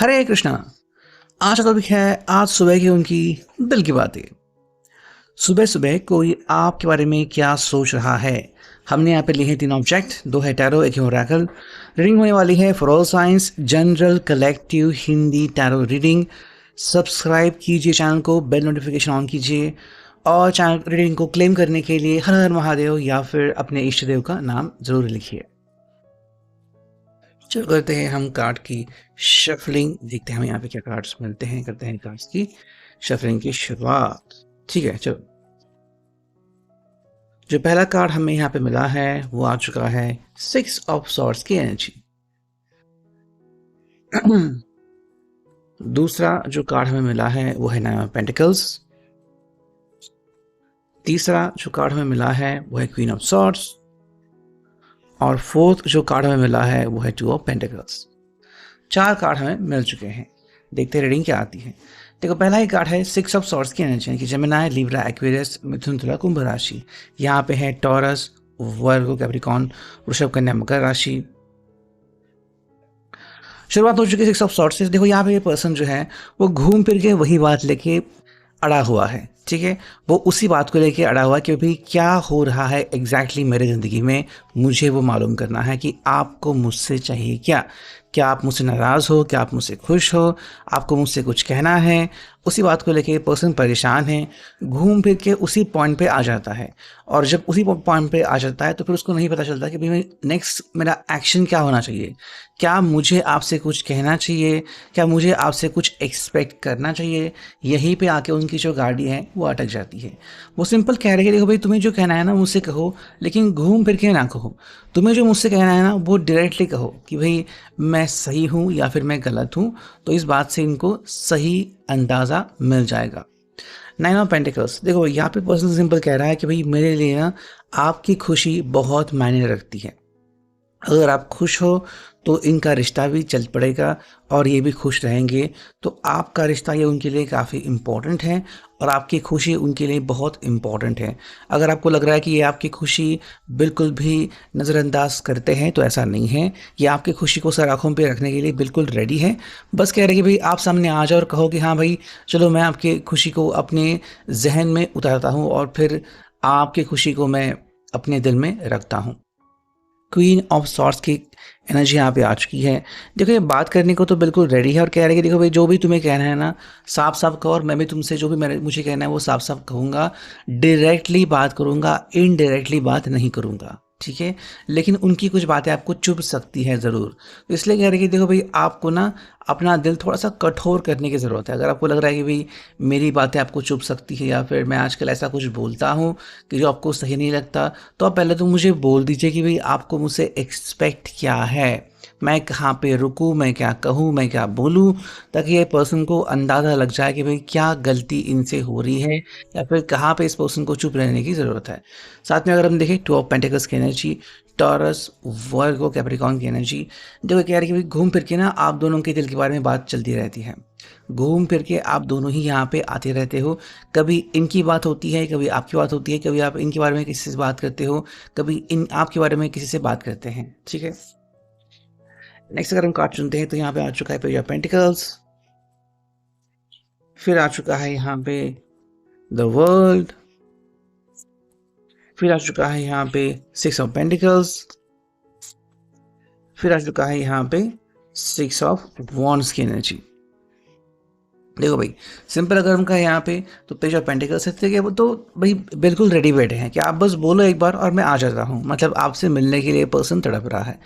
हरे कृष्णा। आज का टॉपिक है आज सुबह की उनकी दिल की बातें। सुबह सुबह कोई आपके बारे में क्या सोच रहा है। हमने यहाँ पे लिए हैं 3 ऑब्जेक्ट, 2 है टैरो, 1 है ओरेकल। रीडिंग होने वाली है for all science general collective Hindi tarot reading. Subscribe कीजिए चैनल को, बेल नोटिफिकेशन ऑन कीजिए और चैनल रीडिंग को क्लेम करने के लिए हर हर महादेव या फिर अपने इष्ट देव का नाम जरूर लिखिए। चलो करते हैं हम कार्ड की शफलिंग, देखते हैं हमें यहाँ पे क्या कार्ड्स मिलते हैं। करते हैं कार्ड्स की शफलिंग की शुरुआत। ठीक है, चलो। जो पहला कार्ड हमें यहाँ पे मिला है वो आ चुका है 6 ऑफ सॉर्ड्स की एनर्जी। दूसरा जो कार्ड हमें मिला है वो है 9 ऑफ पेंटिकल्स। तीसरा जो कार्ड हमें मिला है वो है क्वीन ऑफ सॉर्ड्स। और फोर्थ जो कार्ड हमें मिला है वो है 2 ऑफ पेंटिकल्स। 4 कार्ड हमें मिल चुके हैं। देखते हैं रीडिंग क्या आती है। देखो, पहला ही कार्ड है 6 ऑफ सॉर्ड्स की एनर्जी कि जेमिनी, लिब्रा, एक्वेरियस, मिथुन, तुला, कुंभ राशि। यहाँ पे है टॉरस, वर्गो, कैप्रिकॉर्न, वृषभ, कन्या, मकर राशि। शुरुआत हो चुकी है 6 ऑफ सॉर्ड्स से। देखो यहाँ पे ये पर्सन जो है वो घूम फिर के वही बात लेके अड़ा हुआ है। ठीक है, वो उसी बात को लेके अड़ा हुआ है कि भाई क्या हो रहा है एग्जैक्टली मेरी ज़िंदगी में, मुझे वो मालूम करना है कि आपको मुझसे चाहिए क्या। क्या आप मुझसे नाराज़ हो, क्या आप मुझसे खुश हो, आपको मुझसे कुछ कहना है। उसी बात को लेके पर्सन परेशान है, घूम फिर के उसी पॉइंट पे आ जाता है। और जब उसी पॉइंट पे आ जाता है तो फिर उसको नहीं पता चलता कि भाई नेक्स्ट मेरा एक्शन क्या होना चाहिए। क्या मुझे आपसे कुछ कहना चाहिए, क्या मुझे आपसे कुछ एक्सपेक्ट करना चाहिए। यहीं पे आके उनकी जो गाड़ी है वो अटक जाती है। वो सिंपल कह रहे हैं, देखो भाई तुम्हें जो कहना है ना मुझसे कहो, लेकिन घूम फिर के ना कहो। तुम्हें जो मुझसे कहना है ना वो डायरेक्टली कहो कि भाई मैं सही हूँ या फिर मैं गलत हूँ। तो इस बात से इनको सही अंदाज़ा मिल जाएगा। 9 ऑफ पेंटिकल्स, देखो यहाँ पे पर्सन सिंपल कह रहा है कि भाई मेरे लिए ना आपकी खुशी बहुत मायने रखती है। अगर आप खुश हो तो इनका रिश्ता भी चल पड़ेगा और ये भी खुश रहेंगे। तो आपका रिश्ता ये उनके लिए काफ़ी इम्पोर्टेंट है और आपकी खुशी उनके लिए बहुत इम्पोर्टेंट है। अगर आपको लग रहा है कि ये आपकी खुशी बिल्कुल भी नज़रअंदाज करते हैं तो ऐसा नहीं है। ये आपकी खुशी को सर आँखों पे रखने के लिए बिल्कुल रेडी है। बस कह रहे कि भाई आप सामने आ जाओ और कहो कि हाँ भाई चलो मैं आपकी खुशी को अपने जहन में उतारता हूँ और फिर आपकी खुशी को मैं अपने दिल में रखता हूँ। क्वीन ऑफ सॉर्ड्स की एनर्जी यहाँ पे आ चुकी है। देखो ये बात करने को तो बिल्कुल रेडी है और कह रहे हैं कि देखो भाई जो भी तुम्हें कहना है ना साफ साफ कहो, और मैं भी तुमसे जो भी मुझे कहना है वो साफ साफ कहूँगा। डायरेक्टली बात करूँगा, इनडायरेक्टली बात नहीं करूँगा। ठीक है, लेकिन उनकी कुछ बातें आपको चुभ सकती है ज़रूर। तो इसलिए कह रहे हैं कि देखो भाई आपको ना अपना दिल थोड़ा सा कठोर करने की ज़रूरत है। अगर आपको लग रहा है कि भाई मेरी बातें आपको चुभ सकती है या फिर मैं आजकल ऐसा कुछ बोलता हूँ कि जो आपको सही नहीं लगता, तो आप पहले तो मुझे बोल दीजिए कि भाई आपको मुझसे एक्सपेक्ट क्या है, मैं कहाँ पे रुकूँ, मैं क्या कहूँ, मैं क्या बोलूँ, ताकि ये पर्सन को अंदाज़ा लग जाए कि भाई क्या गलती इनसे हो रही है या फिर कहाँ पे इस पर्सन को चुप रहने की ज़रूरत है। साथ में अगर हम देखें 2 ऑफ पेंटिकल्स की एनर्जी, टॉरस, वर्गो, कैप्रिकॉर्न की एनर्जी। देखो कह रही कि भाई घूम फिर के ना आप दोनों के दिल के बारे में बात चलती रहती है। घूम फिर के आप दोनों ही यहाँ पे आते रहते हो। कभी इनकी बात होती है, कभी आपकी बात होती है, कभी आप इनके बारे में किसी से बात करते हो, कभी इन आपके बारे में किसी से बात करते हैं। ठीक है, नेक्स्ट अगर हम कार्ड चुनते हैं तो यहाँ पे आ चुका है पेज ऑफ पेंटिकल्स, फिर आ चुका है यहाँ पे द वर्ल्ड, फिर आ चुका है यहाँ पे 6 ऑफ पेंटिकल्स, फिर आ चुका है यहाँ पे 6 ऑफ वॉन्ड्स की एनर्जी। देखो भाई सिंपल अगर हम कहें यहाँ पे तो पेज ऑफ पेंटिकल्स है वो तो भाई बिल्कुल रेडी बैठे हैं कि आप बस बोलो एक बार और मैं आ जाता हूँ। मतलब आपसे मिलने के लिए पर्सन तड़प रहा है।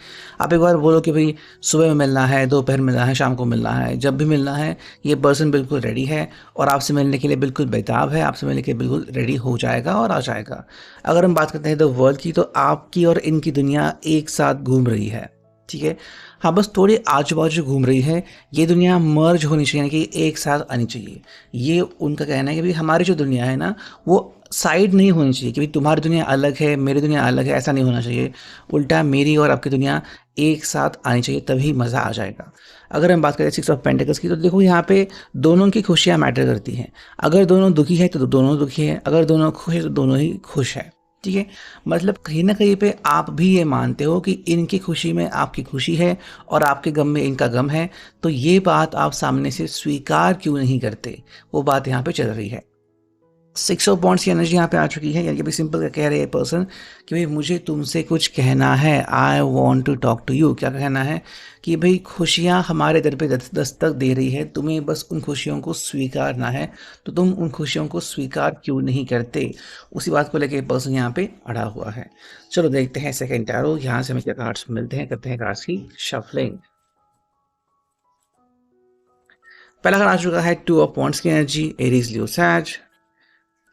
आप एक बार बोलो कि भाई सुबह में मिलना है, दोपहर मिलना है, शाम को मिलना है, जब भी मिलना है ये पर्सन बिल्कुल रेडी है और आपसे मिलने के लिए बिल्कुल बेताब है। आपसे मिलने के लिए बिल्कुल रेडी हो जाएगा और आ जाएगा। अगर हम बात करते हैं द वर्ल्ड की तो आपकी और इनकी दुनिया एक साथ घूम रही है। ठीक है, हाँ बस थोड़ी आजू बाजू घूम रही है। ये दुनिया मर्ज होनी चाहिए, यानी कि एक साथ आनी चाहिए। ये उनका कहना है कि भाई हमारी जो दुनिया है ना वो साइड नहीं होनी चाहिए कि भाई तुम्हारी दुनिया अलग है मेरी दुनिया अलग है, ऐसा नहीं होना चाहिए। उल्टा मेरी और आपकी दुनिया एक साथ आनी चाहिए, तभी मज़ा आ जाएगा। अगर हम बात करें 6 ऑफ पेंटिकल्स की तो देखो यहाँ पे दोनों की खुशियाँ मैटर करती हैं। अगर दोनों दुखी है तो दोनों दुखी है, अगर दोनों खुश है तो दोनों ही खुश है। ठीक है? मतलब कहीं न कहीं पे आप भी ये मानते हो कि इनकी खुशी में आपकी खुशी है और आपके गम में इनका गम है, तो ये बात आप सामने से स्वीकार क्यों नहीं करते? वो बात यहाँ पे चल रही है। 6 ऑफ वांड्स की एनर्जी यहाँ पे आ चुकी है, यानी कि सिंपल कह रहे हैं पर्सन कि भाई मुझे तुमसे कुछ कहना है, I want to talk to you. क्या कहना है कि भाई खुशियाँ हमारे दर पे दस्तक दे रही है, तुम्हें बस उन खुशियों को स्वीकारना है, तो तुम उन खुशियों को स्वीकार क्यों नहीं करते? उसी बात को लेके पर्सन यहाँ पे अड़ा हुआ है। चलो देखते हैं सेकंड टैरो, यहाँ से हमें क्या कार्ड्स मिलते हैं, करते हैं कार्ड्स की शफलिंग। पहला कार्ड आ चुका है 2 ऑफ वांड्स की energy, Aries Leo says.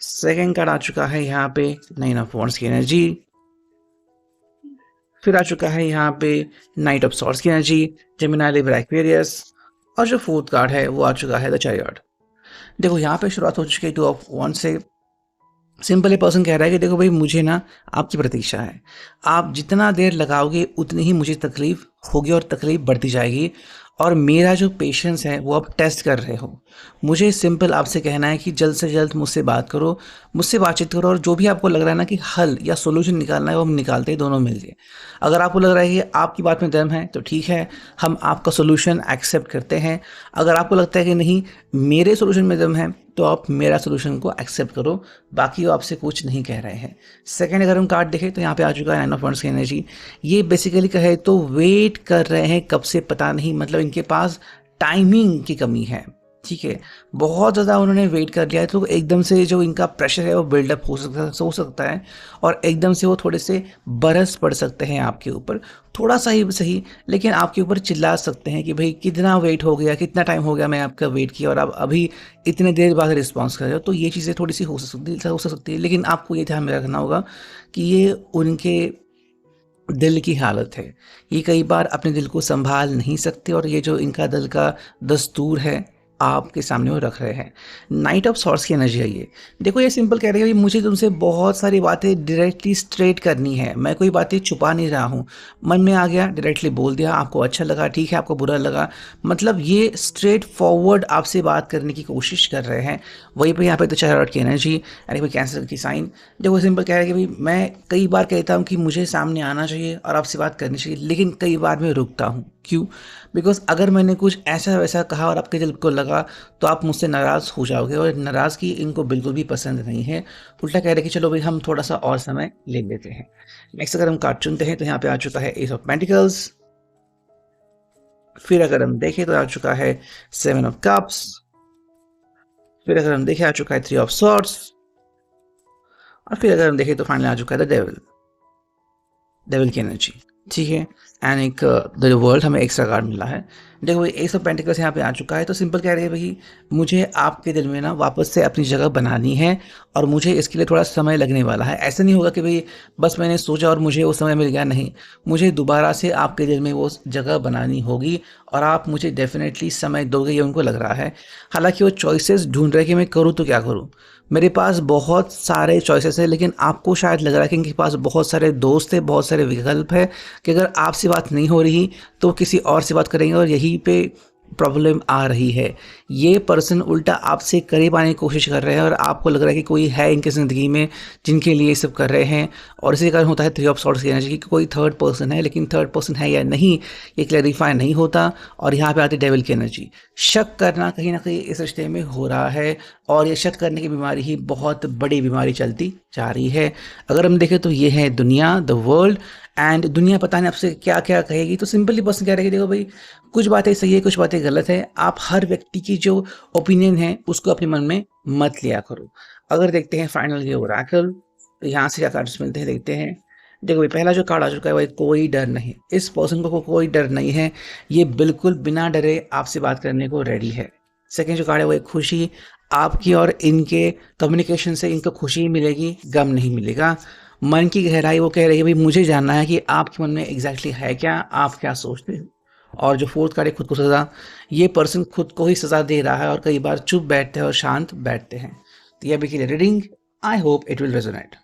Second card आ चुका है यहाँ पे 9 ऑफ वांड्स की एनर्जी। फिर आ चुका है यहाँ पे नाइट ऑफ सॉर्ड्स की एनर्जी, जेमिनी लिब्रा एक्वेरियस। और जो फोर्थ कार्ड है वो आ चुका है द चैरियट। देखो यहाँ पे शुरुआत हो चुकी है 2 ऑफ वांड्स से। सिंपल ये पर्सन कह रहा है कि देखो भाई मुझे ना आपकी प्रतीक्षा है, आप जितना देर लगाओगे उतनी ही मुझे तकलीफ होगी और तकलीफ बढ़ती जाएगी, और मेरा जो पेशेंस है वो आप टेस्ट कर रहे हो। मुझे सिंपल आपसे कहना है कि जल्द से जल्द मुझसे बात करो, मुझसे बातचीत करो, और जो भी आपको लग रहा है ना कि हल या सोल्यूशन निकालना है वो हम निकालते हैं दोनों मिलके। अगर आपको लग रहा है कि आपकी बात में दम है तो ठीक है, हम आपका सोल्यूशन एक्सेप्ट करते हैं। अगर आपको लगता है कि नहीं मेरे सोल्यूशन में दम है तो आप मेरा सोल्यूशन को एक्सेप्ट करो, बाकी वो आपसे कुछ नहीं कह रहे हैं। सेकंड अगर हम कार्ड देखें तो यहाँ पे आ चुका है 9 ऑफ वांड्स की एनर्जी। ये बेसिकली कहे तो वेट कर रहे हैं, कब से पता नहीं, मतलब इनके पास टाइमिंग की कमी है। ठीक है, बहुत ज़्यादा उन्होंने वेट कर लिया है, तो एकदम से जो इनका प्रेशर है वो बिल्डअप हो सकता है, और एकदम से वो थोड़े से बरस पड़ सकते हैं आपके ऊपर, थोड़ा सा ही सही, लेकिन आपके ऊपर चिल्ला सकते हैं कि भाई कितना वेट हो गया, कितना टाइम हो गया मैं आपका वेट किया और आप अभी इतने देर बाद रिस्पॉन्स कर रहे हो। तो ये चीज़ें थोड़ी सी हो सकती है, लेकिन आपको ये ध्यान में रखना होगा कि ये उनके दिल की हालत है। ये कई बार अपने दिल को संभाल नहीं सकते, और ये जो इनका दिल का दस्तूर है आपके सामने वो रख रहे हैं। नाइट ऑफ सॉर्ड्स की एनर्जी है ये। देखो ये सिंपल कह रहे हैं कि मुझे तुमसे बहुत सारी बातें डायरेक्टली स्ट्रेट करनी है, मैं कोई बातें छुपा नहीं रहा हूँ, मन में आ गया डायरेक्टली बोल दिया, आपको अच्छा लगा ठीक है, आपको बुरा लगा, मतलब ये स्ट्रेट फॉरवर्ड आपसे बात करने की कोशिश कर रहे हैं। वहीं पर यहाँ पे तो चैरियट की एनर्जी यानी कोई कैंसर की साइन। देखो सिंपल कह रहे हैं कि भाई मैं कई बार कहता हूँ कि मुझे सामने आना चाहिए और आपसे बात करनी चाहिए, लेकिन कई बार मैं रुकता हूँ। क्यों? बिकॉज अगर मैंने कुछ ऐसा वैसा कहा और आपके दिल को लगा तो आप मुझसे नाराज़ हो जाओगे, और नाराज़गी इनको बिल्कुल भी पसंद नहीं है। उल्टा कह रहे कि चलो भाई हम थोड़ा सा और समय ले लेते हैं। नेक्स्ट अगर हम कार्ड चुनते हैं तो यहाँ पे आ चुका है एस ऑफ पेंटिकल्स। फिर अगर हम देखें तो आ चुका है 7 ऑफ कप्स। फिर अगर हम देखें आ चुका है 3 ऑफ सॉर्ड्स। और फिर अगर हम देखें तो फाइनली आ चुका है द डेविल, डेविल की एनर्जी। ठीक है, एंड एक द वर्ल्ड हमें एक्स्ट्रा कार्ड मिला है। देखो एस ऑफ पेंटिकल्स यहाँ पे आ चुका है, तो सिंपल कह रहे हैं भाई मुझे आपके दिल में ना वापस से अपनी जगह बनानी है, और मुझे इसके लिए थोड़ा समय लगने वाला है। ऐसा नहीं होगा कि भाई बस मैंने सोचा और मुझे वो समय मिल गया, नहीं, मुझे दोबारा से आपके दिल में वो जगह बनानी होगी, और आप मुझे डेफिनेटली समय दोगे, ये उनको लग रहा है। हालांकि वो चॉइसेस ढूंढ रहे हैं कि मैं करूँ तो क्या करूँ, मेरे पास बहुत सारे चॉइसेस है, लेकिन आपको शायद लग रहा है कि इनके पास बहुत सारे दोस्त है, बहुत सारे विकल्प है, कि अगर आपसे बात नहीं हो रही तो किसी और से बात करेंगे, और यहीं पे प्रॉब्लम आ रही है। ये पर्सन उल्टा आपसे करीब आने की कोशिश कर रहे हैं, और आपको लग रहा है कि कोई है इनकी ज़िंदगी में जिनके लिए ये सब कर रहे हैं, और इसी कारण होता है 3 ऑफ सॉर्ड्स की एनर्जी कि कोई थर्ड पर्सन है, लेकिन थर्ड पर्सन है या नहीं ये क्लैरिफाई नहीं होता। और यहाँ पे आती है डेविल की एनर्जी। शक करना कहीं ना कहीं इस रिश्ते में हो रहा है, और ये शक करने की बीमारी ही बहुत बड़ी बीमारी चलती जा रही है। अगर हम देखें तो ये है दुनिया, द वर्ल्ड, एंड दुनिया पता नहीं आपसे क्या क्या कहेगी। तो सिंपली पर्सन कह रहे हैं कि देखो भाई कुछ बातें सही है, कुछ बातें गलत है, आप हर व्यक्ति की जो ओपिनियन है उसको अपने मन में मत लिया करो। अगर देखते हैं फाइनल ये ओरेकल, तो यहाँ से क्या कार्ड्स मिलते हैं देखते हैं। देखो भाई पहला जो कार्ड आ चुका है वो कोई डर नहीं। इस पर्सन को कोई डर नहीं है, ये बिल्कुल बिना डरे आपसे बात करने को रेडी है। सेकेंड जो कार्ड है वो एक खुशी, आपकी और इनके कम्युनिकेशन से इनको खुशी मिलेगी, गम नहीं मिलेगा। मन की गहराई वो कह रही है भाई मुझे जानना है कि आपके मन में एग्जैक्टली है क्या, आप क्या सोचते हो। और जो फोर्थ कार्ड है खुद को सजा, ये पर्सन खुद को ही सजा दे रहा है, और कई बार चुप बैठते हैं और शांत बैठते हैं। तो ये अभी के लिए reading, I hope it will resonate.